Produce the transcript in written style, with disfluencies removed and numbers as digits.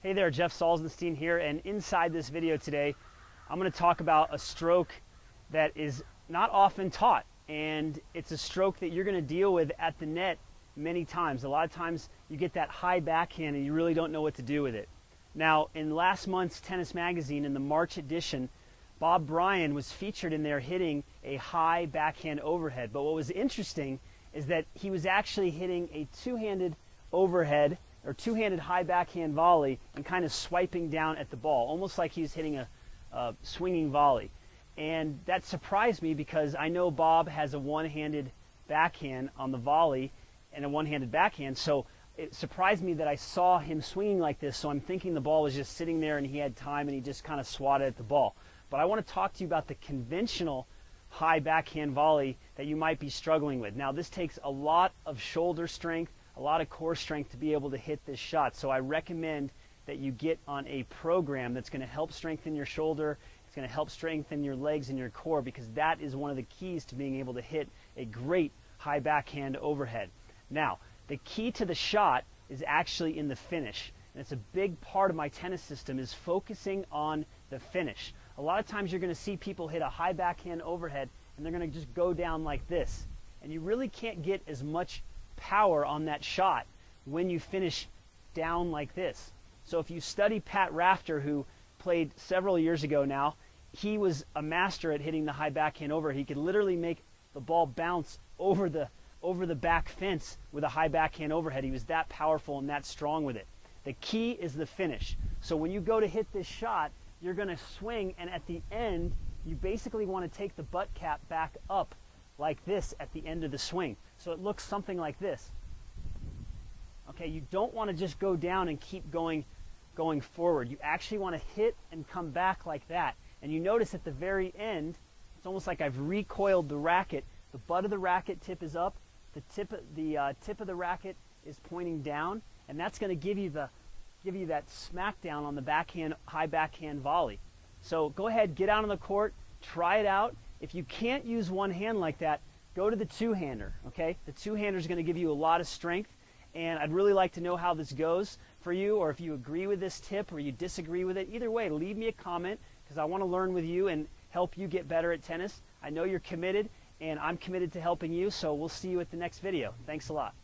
Hey there, Jeff Salzenstein here, and inside this video today, I'm going to talk about a stroke that is not often taught, and it's a stroke that you're going to deal with at the net many times. A lot of times you get that high backhand and you really don't know what to do with it. Now, in last month's Tennis Magazine, in the March edition, Bryan was featured in there hitting a high backhand overhead, but what was interesting is that he was actually hitting a two-handed overhead or two-handed high backhand volley and kind of swiping down at the ball, almost like he was hitting a swinging volley. And that surprised me because I know Bob has a one-handed backhand on the volley and a one-handed backhand, so it surprised me that I saw him swinging like this, so I'm thinking the ball was just sitting there and he had time and he just kind of swatted at the ball. But I want to talk to you about the conventional high backhand volley that you might be struggling with. Now, this takes a lot of shoulder strength, a lot of core strength to be able to hit this shot. So I recommend that you get on a program that's going to help strengthen your shoulder. It's going to help strengthen your legs and your core, because that is one of the keys to being able to hit a great high backhand overhead. Now, the key to the shot is actually in the finish. And it's a big part of my tennis system, is focusing on the finish. A lot of times you're going to see people hit a high backhand overhead and they're going to just go down like this. And you really can't get as much power on that shot when you finish down like this. So if you study Pat Rafter, who played several years ago now, he was a master at hitting the high backhand over. He could literally make the ball bounce over the back fence with a high backhand overhead. He was that powerful and that strong with it. The key is the finish. So when you go to hit this shot, you're going to swing, and at the end, you basically want to take the butt cap back up like this at the end of the swing. So it looks something like this. Okay, you don't want to just go down and keep going forward. You actually want to hit and come back like that. And you notice at the very end, it's almost like I've recoiled the racket. The butt of the racket tip is up, the tip of the racket is pointing down, and that's going to give you that smackdown on the backhand, high backhand volley. So go ahead, get out on the court, try it out. If you can't use one hand like that, go to the two-hander, okay? The two-hander is going to give you a lot of strength, and I'd really like to know how this goes for you, or if you agree with this tip or you disagree with it. Either way, leave me a comment, because I want to learn with you and help you get better at tennis. I know you're committed, and I'm committed to helping you, so we'll see you at the next video. Thanks a lot.